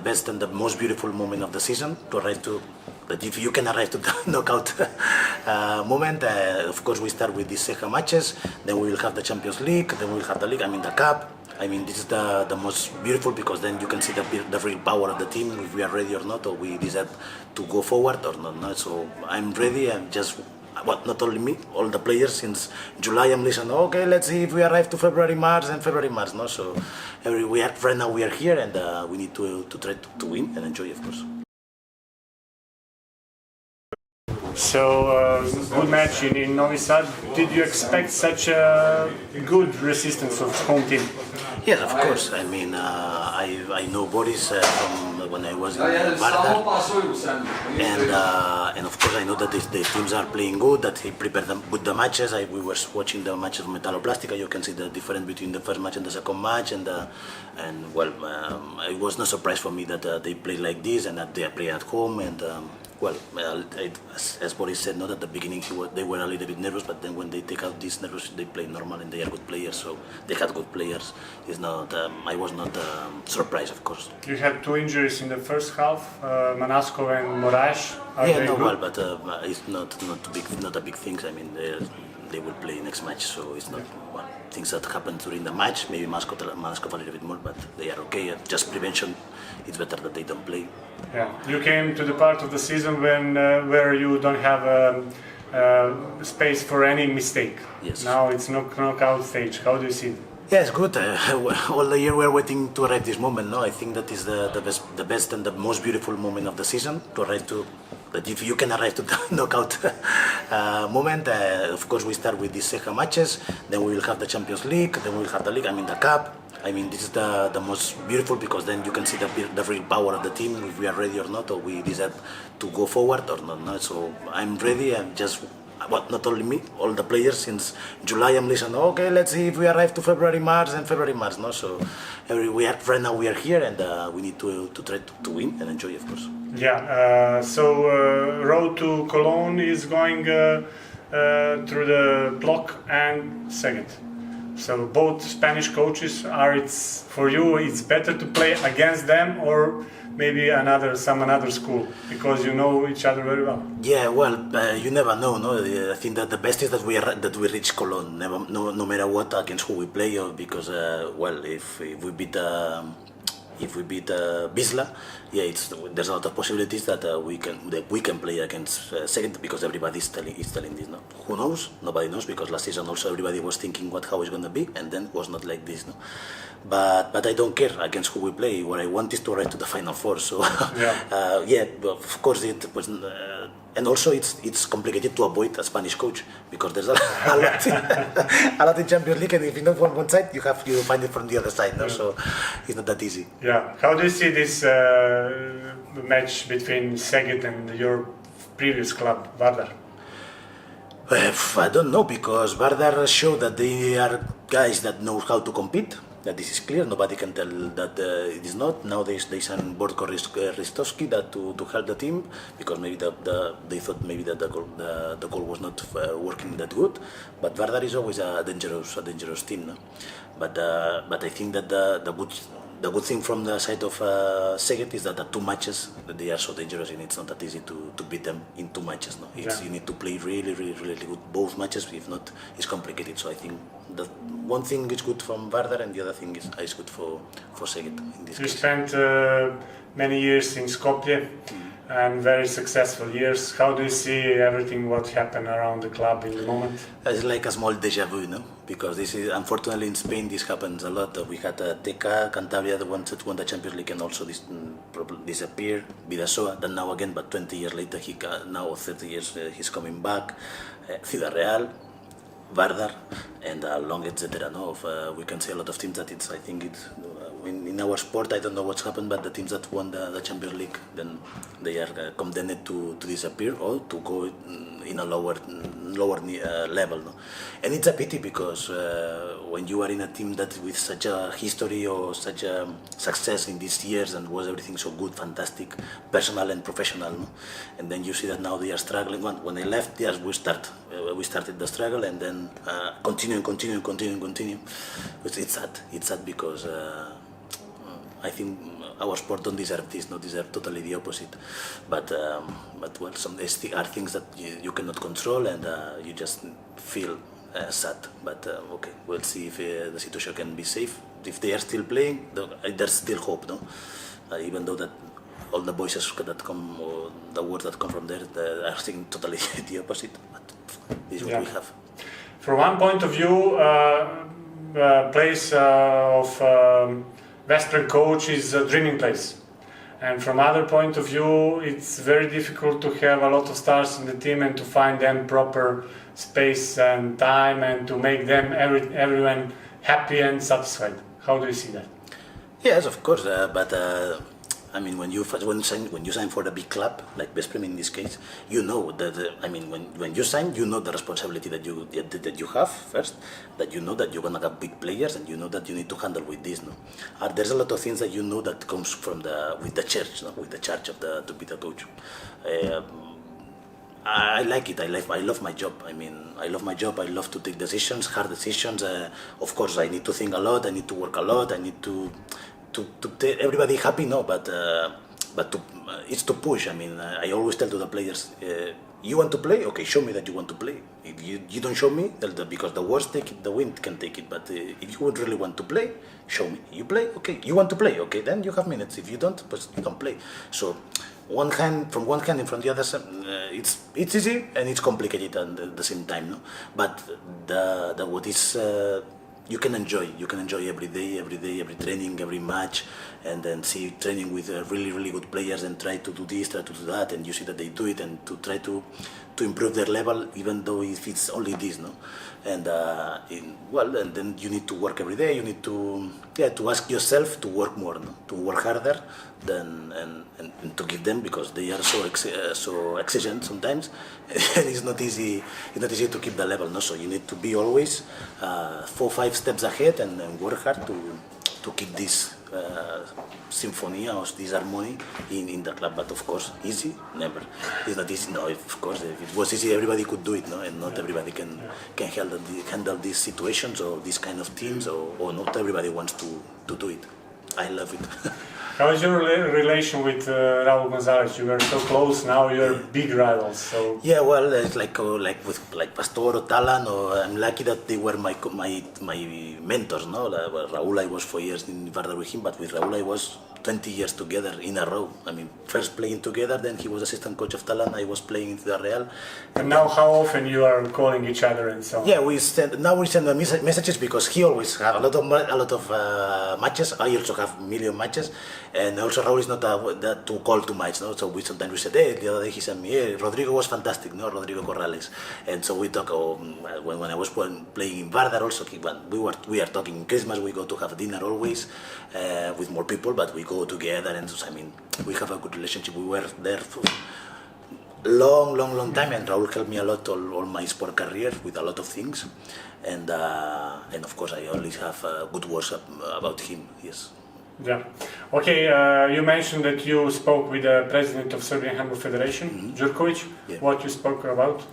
best and the most beautiful moment of the season to arrive to. That if you can arrive to the knockout moment, of course we start with these second matches, then we will have the Champions League, then we will have the league, the cup. This is the most beautiful because then you can see the real power of the team, if we are ready or not, or we decide to go forward or not. No? So I'm ready, and just, well, not only me, all the players since July I'm listening, okay, let's see if we arrive to February, March, no? So right now we are here, and we need to try to win and enjoy, of course. So, good match in Novi Sad. Did you expect such a good resistance of home team? Yes, of course. I know Boris from when I was in Vardar, and of course I know that the teams are playing good, that he prepared them good the matches. We were watching the matches of Metalloplastica. You can see the difference between the first match and the second match, and it was no surprise for me that they play like this and that they play at home. And as Boris said, not at the beginning they were a little bit nervous, but then when they take out these nervous, they play normal and they are good players. So they had good players. It's not. I was not surprised, of course. You had two injuries in the first half, Manaskov and Moraes. But it's not a big thing. They will play next match, so it's not things that happen during the match. Maybe Manaskov a little bit more, but they are okay. Just prevention. It's better that they don't play. Yeah, you came to the part of the season where you don't have space for any mistake. Yes. Now it's knockout stage. How do you see it? Yes, good. All the year we are waiting to arrive this moment. No, I think that is the best and the most beautiful moment of the season to arrive to. That if you can arrive to the knockout moment, of course we start with these second matches, then we will have the Champions League, then we will have the league, the cup. This is the most beautiful because then you can see the real power of the team, if we are ready or not, or we decide to go forward or not. No? So I'm ready, and just, well, not only me, all the players since July I'm listening, okay, let's see if we arrive to February, March, no? So right now we are here, and we need to try to win and enjoy, of course. Yeah, road to Cologne is going through the block and Szeged. So both Spanish coaches for you it's better to play against them or maybe another school because you know each other very well. Yeah, well, you never know. No, I think that the best is that we reach Cologne, no matter what against who we play, or because if we beat Wisla, there's a lot of possibilities that we can play against Szeged because everybody is telling this. No, who knows? Nobody knows because last season also everybody was thinking how it's going to be, and then it was not like this. No, but I don't care against who we play. What I want is to arrive to the Final Four. So of course it was. And also it's complicated to avoid a Spanish coach because there's a lot in Champions League, and if you know from one side, you find it from the other side. No? So it's not that easy. Yeah. How do you see this match between Szeged and your previous club, Vardar? I don't know, because Vardar showed that they are guys that know how to compete. That this is clear. Nobody can tell that it is not. Now they sent Borko Ristovski to help the team because maybe they thought maybe that the goal was not working that good. But Vardar is always a dangerous team. No? But I think that the good thing from the side of Szeged is that the two matches that they are so dangerous, and it's not that easy to beat them in two matches. No, you need to play really good both matches. If not, it's complicated. So I think that one thing is good from Vardar, and the other thing is good for Szeged in this case. You spent many years in Skopje and very successful years. How do you see everything what happened around the club in the moment? It's like a small deja vu, no? Because this is, unfortunately, in Spain this happens a lot. We had Teca, Cantabria, the one that won the Champions League and also disappeared. Vidasoa, then now again, but 20 years later, now 30 years, he's coming back. Ciudad Real, Vardar, and long etc. No, we can see a lot of teams that I think it's in our sport. I don't know what's happened, but the teams that won the Champions League, then they are condemned to disappear or to go in a lower level. No? And it's a pity because when you are in a team that with such a history or such a success in these years and was everything so good, fantastic, personal and professional, no? And then you see that now they are struggling. When they left, yes, we started the struggle, and then continue. It's sad because I think our sport don't deserve this, not deserve totally the opposite. But well, some are things that you cannot control, and you just feel sad. But okay, we'll see if the situation can be safe. If they are still playing, there's still hope, no? Even though that all the voices that come, or the words that come from there, are saying totally the opposite. But this is what we have. From one point of view, place of Vesprem coach is a dreaming place, and from other point of view, it's very difficult to have a lot of stars in the team and to find them proper space and time and to make them everyone happy and satisfied. How do you see that? Yes, of course, but I mean, when you sign for a big club like Vesprema in this case, you know that when you sign, you know the responsibility that you have first, that you know that you're gonna have big players, and you know that you need to handle with this. No, there's a lot of things that you know that comes from with the church, no? With the charge of to be the coach. I like it. I love my job. I mean, I love my job. I love to take decisions, hard decisions. Of course, I need to think a lot. I need to work a lot. I need to take everybody happy. No, but it's to push. I mean, I always tell to the players, you want to play? Okay, show me that you want to play. If you don't show me, because the worst take it, the wind can take it. But if you would really want to play, show me. You play? Okay. You want to play? Okay, then you have minutes. If you don't, but you don't play. So from one hand and from the other side, it's easy and it's complicated at the same time, no? But the what is you can enjoy every day, every training, every match, and then see training with really good players and try to do this, try to do that, and you see that they do it, and to try to improve their level, even though if it's only this, no? And and then you need to work every day. You need to ask yourself to work more, no? To work harder and to give them, because they are so exigent sometimes, and it's not easy to keep the level, no? So you need to be always 4-5 steps ahead and work hard to keep this symphony or this harmony in the club. But of course, easy? Never. It's not easy. No, of course, if it was easy, everybody could do it, no? And not everybody can handle these situations or these kind of teams, or not everybody wants to do it. I love it. How is your relation with Raul Gonzalez? You were so close. Now you're big rivals. So yeah, well, it's like Pastor or Talan, or I'm lucky that they were my mentors. No, Raul, I was 4 years in Vardar with him, but with Raul I was 20 years together in a row. I mean, first playing together, then he was assistant coach of Talan, I was playing in the Real. And now how often you are calling each other and so on? Yeah, we send messages, because he always have a lot of matches. I also have million matches, and also Raul is not that to call too much, no? So sometimes we said, hey, the other day he sent me, hey, Rodrigo was fantastic, no? Rodrigo Corrales. And so we talk, when I was playing in Vardar also, we are talking in Christmas, we go to have dinner always, with more people, but we go together, and so, I mean, we have a good relationship. We were there for long time, and Raul helped me a lot all my sport career with a lot of things, and of course I always have good words about him. Yes. Yeah. Okay. You mentioned that you spoke with the president of Serbian Handball Federation, Jurkovic. Yeah. What you spoke about?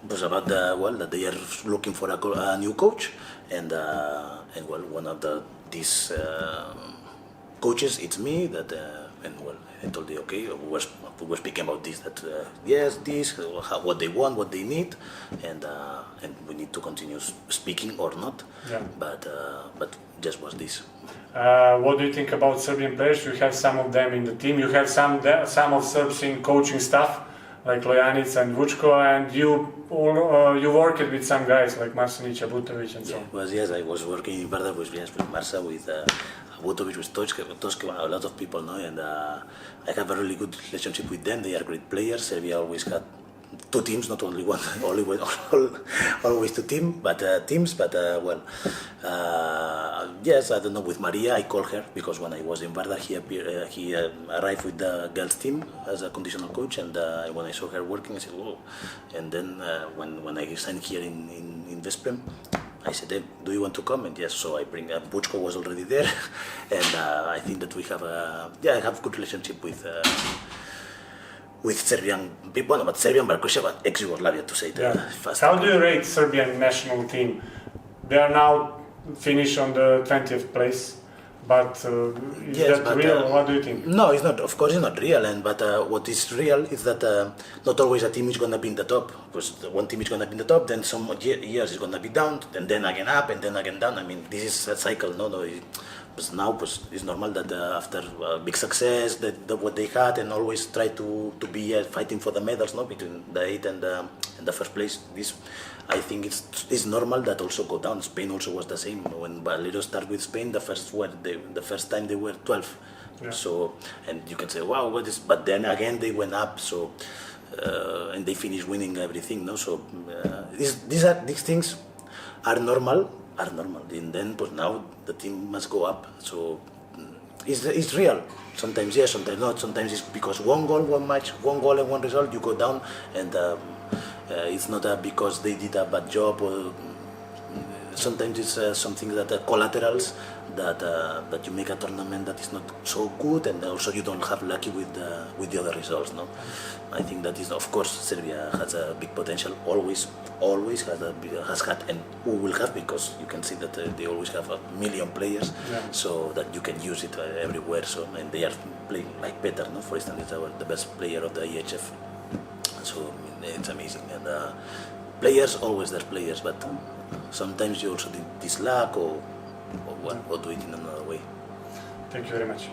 It was about that they are looking for a new coach, and one of these coaches, it's me. I told them, okay, we were speaking about this, that yes, this, what they want, what they need, and we need to continue speaking or not. Yeah. But just was this. What do you think about Serbian players? You have some of them in the team. You have some of Serbs in coaching staff, like Lojanic and Vučko, and you worked with some guys like Marsenic, Abutovic, and so on. Yes, I was working in Vardar with Marsa, with Abutovic, with Toske, a lot of people, no? And I have a really good relationship with them. They are great players. Serbia always had two teams, not only one, always two teams, but yes, I don't know, with Maria, I called her, because when I was in Vardar, he arrived with the girls team as a conditional coach, and when I saw her working, I said, whoa. And then when I signed here in Vesprem, I said, hey, do you want to come? And yes, so I bring Vučko was already there, and I think that we have I have a good relationship with Serbian people, no, but Serbian, but Croatia, ex-Yugoslavia, to say that fast. How do you rate Serbian national team? They are now finished on the 20th place, but is that real? What do you think? No, it's not. Of course, it's not real. But what is real is that not always a team is gonna be in the top. Because one team is gonna be in the top, then some years is gonna be down, and then again up, and then again down. I mean, this is a cycle. No. But now, it's normal that after big success, what they had, and always try to be fighting for the medals, no, between the 8th and the first place. This, I think, it's normal that also go down. Spain also was the same. When Valero started with Spain, the first time they were 12. Yeah. So, and you can say, wow, what is? But then again they went up. So, and they finished winning everything. No, so these things are normal. And then, but now the team must go up. So it's real. Sometimes yes, sometimes not. Sometimes it's because one goal, one match, one goal and one result, you go down, and it's not because they did a bad job. Or sometimes it's something that collaterals that you make a tournament that is not so good, and also you don't have lucky with the other results. No, I think that is, of course, Serbia has a big potential. Always has had, and who will have, because you can see that they always have 1 million players, so that you can use it everywhere. So, and they are playing like better. No, for instance, it's the best player of the EHF. So it's amazing, and players, always there's players, but sometimes you also dislike or do it in another way. Thank you very much.